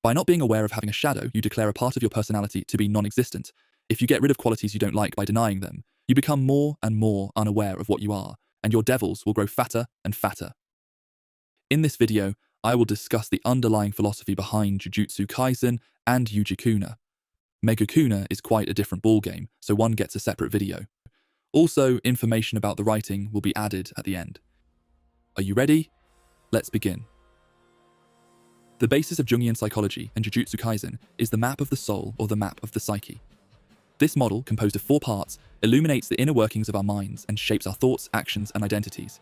By not being aware of having a shadow, you declare a part of your personality to be non-existent. If you get rid of qualities you don't like by denying them, you become more and more unaware of what you are, and your devils will grow fatter and fatter. In this video, I will discuss the underlying philosophy behind Junutsu Kaisen and Yujikuna. Megumi is quite a different ballgame, so one gets a separate video. Also, information about the writing will be added at the end. Are you ready? Let's begin. The basis of Jungian psychology and Junutsu Kaisen is the map of the soul or the map of the psyche. This model, composed of 4 parts, illuminates the inner workings of our minds and shapes our thoughts, actions, and identities.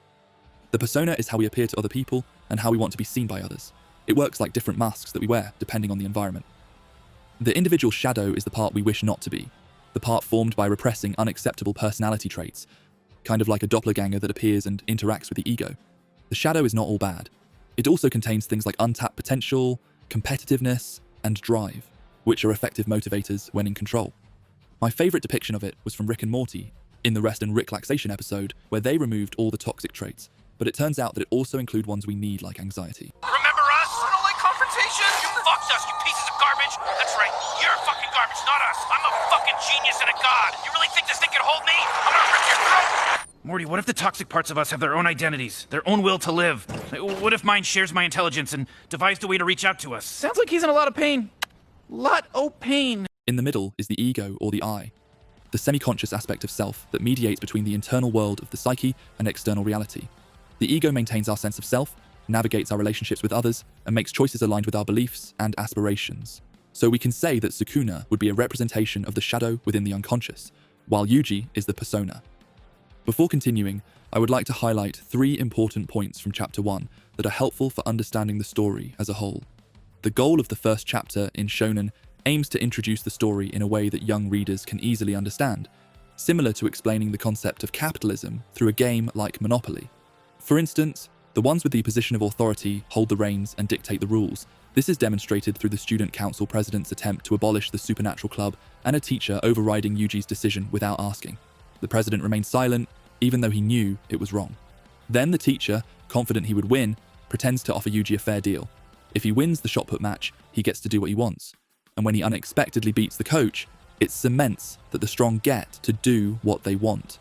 The persona is how we appear to other people and how we want to be seen by others. It works like different masks that we wear, depending on the environment. The individual shadow is the part we wish not to be, the part formed by repressing unacceptable personality traits, kind of like a doppelganger that appears and interacts with the ego. The shadow is not all bad. It also contains things like untapped potential, competitiveness, and drive, which are effective motivators when in control. My favorite depiction of it was from Rick and Morty in the Rest and Relaxation episode, where they removed all the toxic traits, but it turns out that it also includes ones we need, like anxiety. Remember us? I don't like confrontation! You fucked us, you pieces of garbage! That's right, you're fucking garbage, not us! I'm a fucking genius and a god! You really think this thing can hold me? I'm gonna rip your throat! Morty, what if the toxic parts of us have their own identities, their own will to live? What if mine shares my intelligence and devised a way to reach out to us? Sounds like he's in a lot of pain. Lot o' pain. In the middle is the ego, or the I, the semi-conscious aspect of self that mediates between the internal world of the psyche and external reality. The ego maintains our sense of self, navigates our relationships with others, and makes choices aligned with our beliefs and aspirations. So we can say that Sukuna would be a representation of the shadow within the unconscious, while Yuji is the persona. Before continuing, I would like to highlight 3 important points from Chapter 1 that are helpful for understanding the story as a whole. The goal of the first chapter in Shonen aims to introduce the story in a way that young readers can easily understand, similar to explaining the concept of capitalism through a game like Monopoly. For instance, the ones with the position of authority hold the reins and dictate the rules. This is demonstrated through the student council president's attempt to abolish the supernatural club and a teacher overriding Yuji's decision without asking. The president remained silent, even though he knew it was wrong. Then the teacher, confident he would win, pretends to offer Yuji a fair deal. If he wins the shot put match, he gets to do what he wants. And when he unexpectedly beats the coach, it cements that the strong get to do what they want.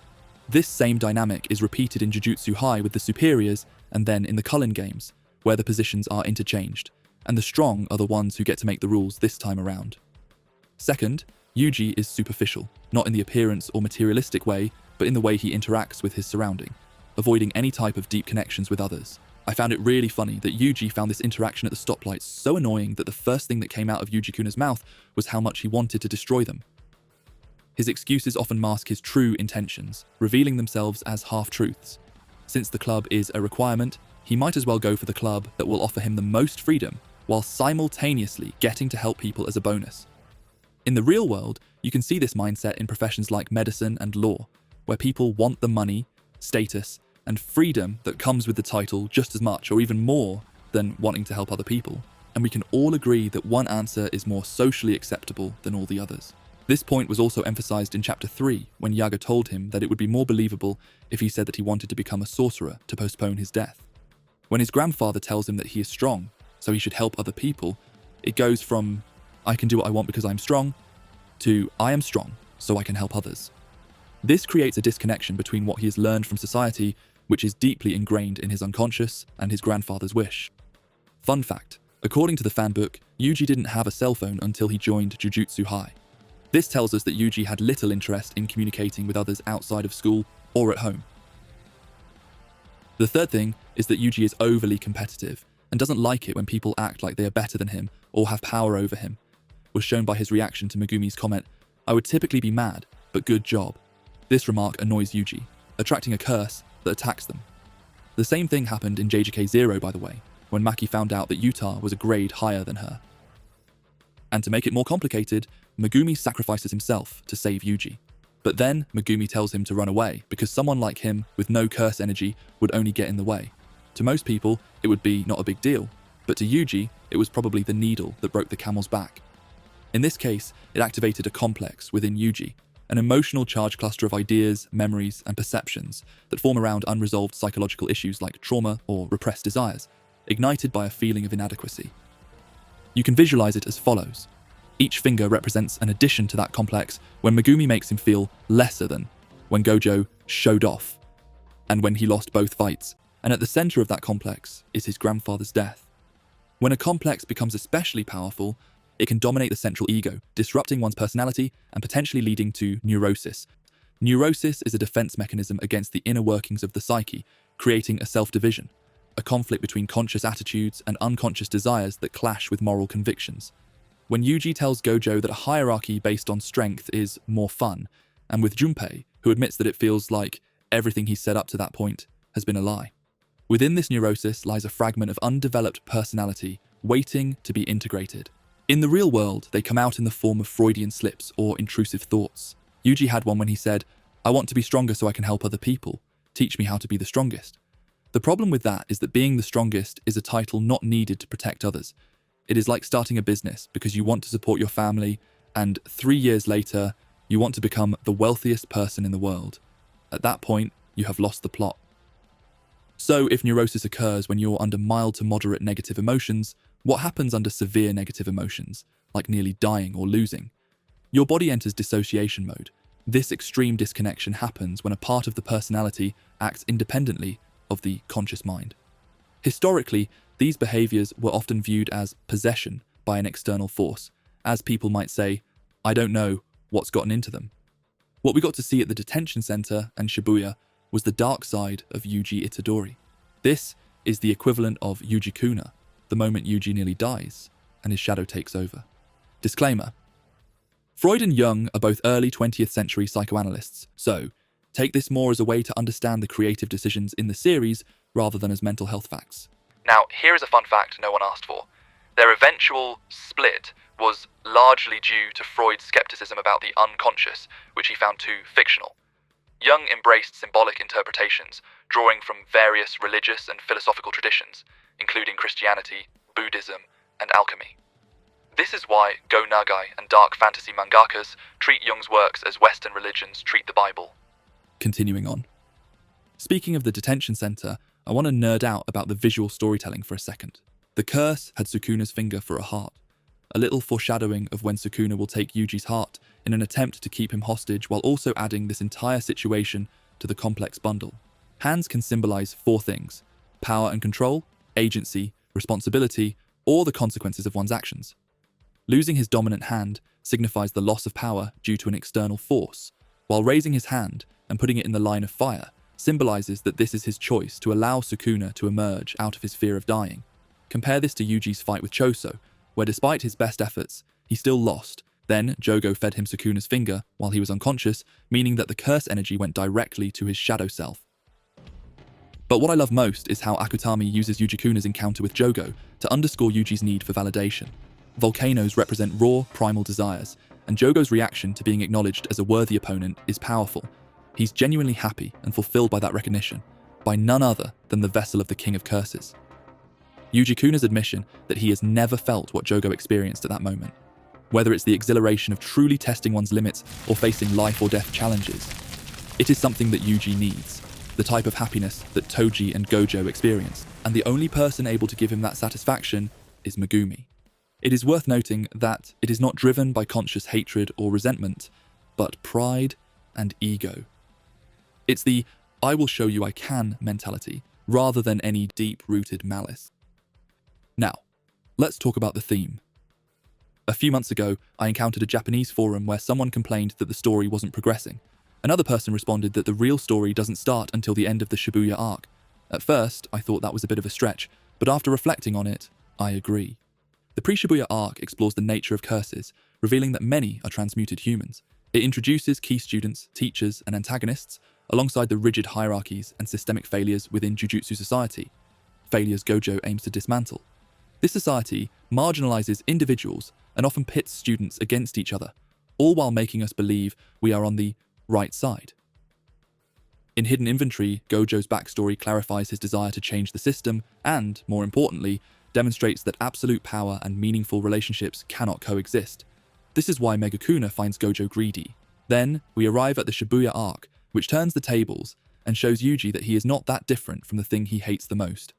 This same dynamic is repeated in Jujutsu High with the superiors, and then in the Cullen games, where the positions are interchanged, and the strong are the ones who get to make the rules this time around. Second, Yuji is superficial, not in the appearance or materialistic way, but in the way he interacts with his surrounding, avoiding any type of deep connections with others. I found it really funny that Yuji found this interaction at the stoplights so annoying that the first thing that came out of Yujikuna's mouth was how much he wanted to destroy them. His excuses often mask his true intentions, revealing themselves as half-truths. Since the club is a requirement, he might as well go for the club that will offer him the most freedom, while simultaneously getting to help people as a bonus. In the real world, you can see this mindset in professions like medicine and law, where people want the money, status, and freedom that comes with the title just as much or even more than wanting to help other people. And we can all agree that one answer is more socially acceptable than all the others. This point was also emphasized in Chapter 3, when Yaga told him that it would be more believable if he said that he wanted to become a sorcerer to postpone his death. When his grandfather tells him that he is strong, so he should help other people, it goes from, I can do what I want because I'm strong, to I am strong, so I can help others. This creates a disconnection between what he has learned from society, which is deeply ingrained in his unconscious, and his grandfather's wish. Fun fact, according to the fanbook, Yuji didn't have a cell phone until he joined Jujutsu High. This tells us that Yuji had little interest in communicating with others outside of school or at home. The third thing is that Yuji is overly competitive and doesn't like it when people act like they are better than him or have power over him, was shown by his reaction to Megumi's comment, "I would typically be mad, but good job." This remark annoys Yuji, attracting a curse that attacks them. The same thing happened in JJK 0, by the way, when Maki found out that Yuta was a grade higher than her. And to make it more complicated, Megumi sacrifices himself to save Yuji. But then Megumi tells him to run away because someone like him with no curse energy would only get in the way. To most people, it would be not a big deal, but to Yuji, it was probably the needle that broke the camel's back. In this case, it activated a complex within Yuji, an emotional charge cluster of ideas, memories, and perceptions that form around unresolved psychological issues like trauma or repressed desires, ignited by a feeling of inadequacy. You can visualize it as follows. Each finger represents an addition to that complex when Megumi makes him feel lesser than, when Gojo showed off, and when he lost both fights. And at the center of that complex is his grandfather's death. When a complex becomes especially powerful, it can dominate the central ego, disrupting one's personality and potentially leading to neurosis. Neurosis is a defense mechanism against the inner workings of the psyche, creating a self-division, a conflict between conscious attitudes and unconscious desires that clash with moral convictions. When Yuji tells Gojo that a hierarchy based on strength is more fun, and with Junpei, who admits that it feels like everything he's said up to that point has been a lie. Within this neurosis lies a fragment of undeveloped personality waiting to be integrated. In the real world, they come out in the form of Freudian slips or intrusive thoughts. Yuji had one when he said, "I want to be stronger so I can help other people. Teach me how to be the strongest." The problem with that is that being the strongest is a title not needed to protect others. It is like starting a business because you want to support your family, and 3 years later, you want to become the wealthiest person in the world. At that point, you have lost the plot. So, if neurosis occurs when you're under mild to moderate negative emotions, what happens under severe negative emotions, like nearly dying or losing? Your body enters dissociation mode. This extreme disconnection happens when a part of the personality acts independently of the conscious mind. Historically, these behaviors were often viewed as possession by an external force, as people might say, "I don't know what's gotten into them." What we got to see at the detention center and Shibuya was the dark side of Yuji Itadori. This is the equivalent of Yujikuna, the moment Yuji nearly dies and his shadow takes over. Disclaimer: Freud and Jung are both early 20th century psychoanalysts, so take this more as a way to understand the creative decisions in the series rather than as mental health facts. Now, here is a fun fact no one asked for. Their eventual split was largely due to Freud's skepticism about the unconscious, which he found too fictional. Jung embraced symbolic interpretations, drawing from various religious and philosophical traditions, including Christianity, Buddhism, and alchemy. This is why Go Nagai and dark fantasy mangakas treat Jung's works as Western religions treat the Bible. Continuing on. Speaking of the detention center, I want to nerd out about the visual storytelling for a second. The curse had Sukuna's finger for a heart, a little foreshadowing of when Sukuna will take Yuji's heart in an attempt to keep him hostage while also adding this entire situation to the complex bundle. Hands can symbolize 4 things: power and control, agency, responsibility, or the consequences of one's actions. Losing his dominant hand signifies the loss of power due to an external force, while raising his hand and putting it in the line of fire symbolizes that this is his choice to allow Sukuna to emerge out of his fear of dying. Compare this to Yuji's fight with Choso, where despite his best efforts, he still lost. Then, Jogo fed him Sukuna's finger while he was unconscious, meaning that the curse energy went directly to his shadow self. But what I love most is how Akutami uses Yujikuna's encounter with Jogo to underscore Yuji's need for validation. Volcanoes represent raw, primal desires, and Jogo's reaction to being acknowledged as a worthy opponent is powerful. He's genuinely happy and fulfilled by that recognition, by none other than the vessel of the King of Curses. Yujikuna's admission that he has never felt what Jogo experienced at that moment, whether it's the exhilaration of truly testing one's limits or facing life or death challenges. It is something that Yuji needs, the type of happiness that Toji and Gojo experienced, and the only person able to give him that satisfaction is Megumi. It is worth noting that it is not driven by conscious hatred or resentment, but pride and ego. It's the "I will show you I can" mentality, rather than any deep-rooted malice. Now, let's talk about the theme. A few months ago, I encountered a Japanese forum where someone complained that the story wasn't progressing. Another person responded that the real story doesn't start until the end of the Shibuya arc. At first, I thought that was a bit of a stretch, but after reflecting on it, I agree. The pre-Shibuya arc explores the nature of curses, revealing that many are transmuted humans. It introduces key students, teachers, and antagonists, alongside the rigid hierarchies and systemic failures within Jujutsu society, failures Gojo aims to dismantle. This society marginalizes individuals and often pits students against each other, all while making us believe we are on the right side. In Hidden Inventory, Gojo's backstory clarifies his desire to change the system and, more importantly, demonstrates that absolute power and meaningful relationships cannot coexist. This is why Megakuna finds Gojo greedy. Then, we arrive at the Shibuya arc, which turns the tables and shows Yuji that he is not that different from the thing he hates the most.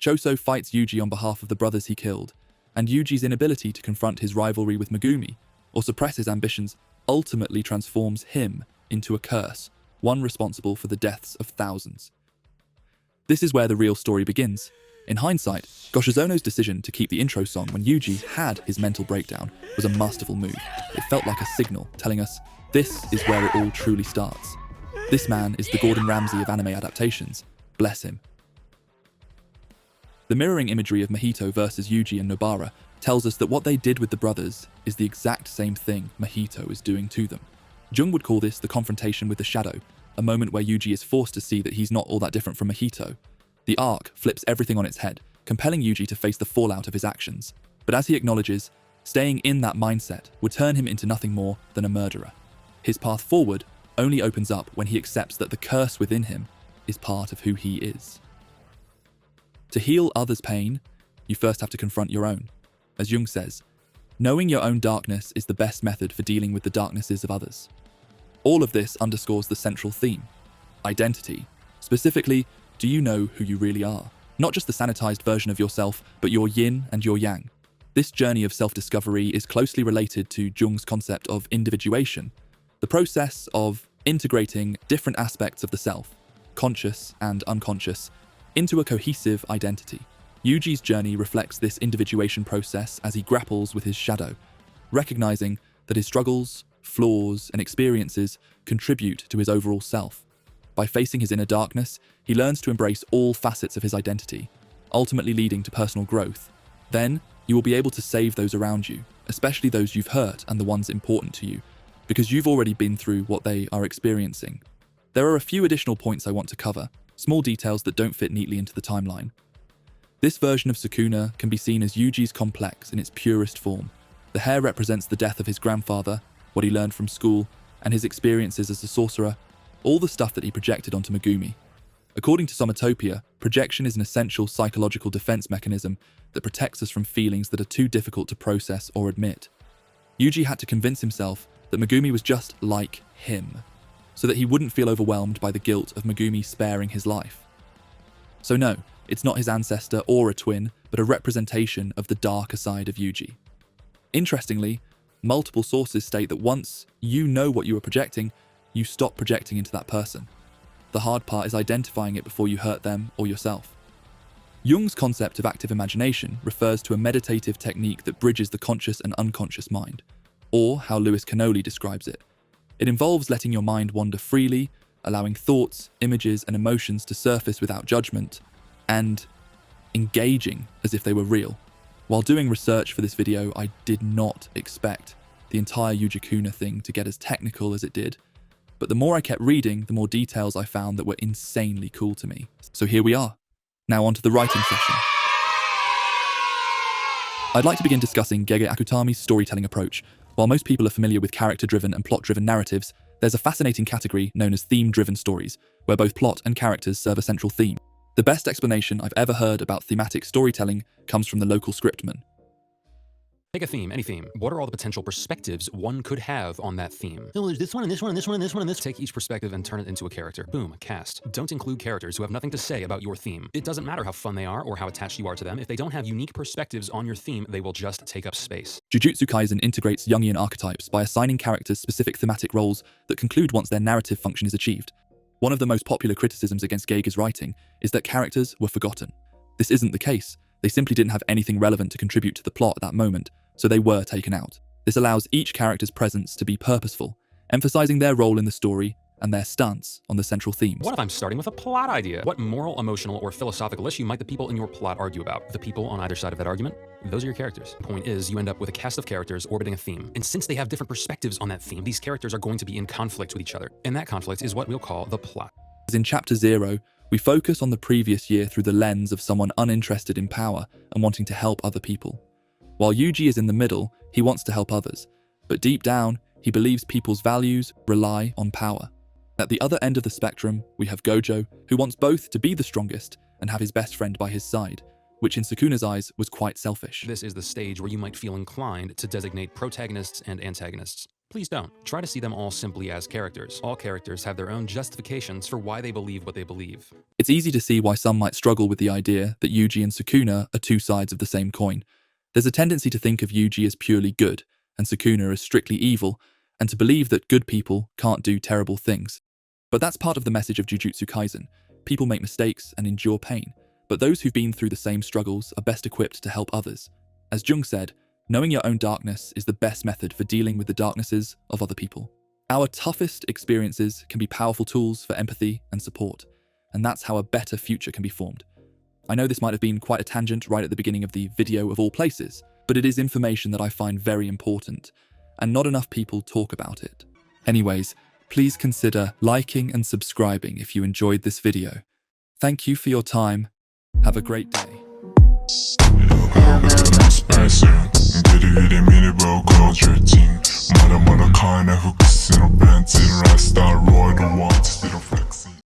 Choso fights Yuji on behalf of the brothers he killed, and Yuji's inability to confront his rivalry with Megumi or suppress his ambitions ultimately transforms him into a curse, one responsible for the deaths of thousands. This is where the real story begins. In hindsight, Goshizono's decision to keep the intro song when Yuji had his mental breakdown was a masterful move. It felt like a signal telling us, this is where it all truly starts. This man is the Gordon Ramsay of anime adaptations. Bless him. The mirroring imagery of Mahito versus Yuji and Nobara tells us that what they did with the brothers is the exact same thing Mahito is doing to them. Jung would call this the confrontation with the shadow, a moment where Yuji is forced to see that he's not all that different from Mahito. The arc flips everything on its head, compelling Yuji to face the fallout of his actions. But as he acknowledges, staying in that mindset would turn him into nothing more than a murderer. His path forward only opens up when he accepts that the curse within him is part of who he is. To heal others' pain, you first have to confront your own. As Jung says, knowing your own darkness is the best method for dealing with the darknesses of others. All of this underscores the central theme: identity. Specifically, do you know who you really are? Not just the sanitized version of yourself, but your yin and your yang. This journey of self-discovery is closely related to Jung's concept of individuation, the process of integrating different aspects of the self, conscious and unconscious, into a cohesive identity. Yuji's journey reflects this individuation process as he grapples with his shadow, recognizing that his struggles, flaws, and experiences contribute to his overall self. By facing his inner darkness, he learns to embrace all facets of his identity, ultimately leading to personal growth. Then, you will be able to save those around you, especially those you've hurt and the ones important to you, because you've already been through what they are experiencing. There are a few additional points I want to cover, small details that don't fit neatly into the timeline. This version of Sukuna can be seen as Yuji's complex in its purest form. The hair represents the death of his grandfather, what he learned from school, and his experiences as a sorcerer, all the stuff that he projected onto Megumi. According to Somatopia, projection is an essential psychological defense mechanism that protects us from feelings that are too difficult to process or admit. Yuji had to convince himself that Megumi was just like him, so that he wouldn't feel overwhelmed by the guilt of Megumi sparing his life. So no, it's not his ancestor or a twin, but a representation of the darker side of Yuji. Interestingly, multiple sources state that once you know what you are projecting, you stop projecting into that person. The hard part is identifying it before you hurt them or yourself. Jung's concept of active imagination refers to a meditative technique that bridges the conscious and unconscious mind, or how Lewis Canoli describes it. It involves letting your mind wander freely, allowing thoughts, images, and emotions to surface without judgment, and engaging as if they were real. While doing research for this video, I did not expect the entire Yujikuna thing to get as technical as it did, but the more I kept reading, the more details I found that were insanely cool to me. So here we are. Now onto the writing session. I'd like to begin discussing Gege Akutami's storytelling approach. While most people are familiar with character-driven and plot-driven narratives, there's a fascinating category known as theme-driven stories, where both plot and characters serve a central theme. The best explanation I've ever heard about thematic storytelling comes from the local scriptman. Take a theme, any theme. What are all the potential perspectives one could have on that theme? Oh, there's this one, and this one, and this one, and this one, and this. Take each perspective and turn it into a character. Boom, cast. Don't include characters who have nothing to say about your theme. It doesn't matter how fun they are or how attached you are to them. If they don't have unique perspectives on your theme, they will just take up space. Jujutsu Kaisen integrates Jungian archetypes by assigning characters specific thematic roles that conclude once their narrative function is achieved. One of the most popular criticisms against Gege's writing is that characters were forgotten. This isn't the case. They simply didn't have anything relevant to contribute to the plot at that moment, so they were taken out. This allows each character's presence to be purposeful, emphasizing their role in the story and their stance on the central themes. What if I'm starting with a plot idea? What moral, emotional, or philosophical issue might the people in your plot argue about? The people on either side of that argument? Those are your characters. The point is, you end up with a cast of characters orbiting a theme. And since they have different perspectives on that theme, these characters are going to be in conflict with each other. And that conflict is what we'll call the plot. As in Chapter 0, we focus on the previous year through the lens of someone uninterested in power and wanting to help other people. While Yuji is in the middle, he wants to help others, but deep down, he believes people's values rely on power. At the other end of the spectrum, we have Gojo, who wants both to be the strongest and have his best friend by his side, which in Sukuna's eyes was quite selfish. This is the stage where you might feel inclined to designate protagonists and antagonists. Please don't. Try to see them all simply as characters. All characters have their own justifications for why they believe what they believe. It's easy to see why some might struggle with the idea that Yuji and Sukuna are two sides of the same coin. There's a tendency to think of Yuji as purely good and Sukuna as strictly evil, and to believe that good people can't do terrible things. But that's part of the message of Jujutsu Kaisen. People make mistakes and endure pain, but those who've been through the same struggles are best equipped to help others. As Jung said, knowing your own darkness is the best method for dealing with the darknesses of other people. Our toughest experiences can be powerful tools for empathy and support, and that's how a better future can be formed. I know this might have been quite a tangent right at the beginning of the video of all places, but it is information that I find very important, and not enough people talk about it. Anyways, please consider liking and subscribing if you enjoyed this video. Thank you for your time. Have a great day. 마다 마다 카인의 흑수로 벤치 라스타 로이드 원치 스티로 플렉싱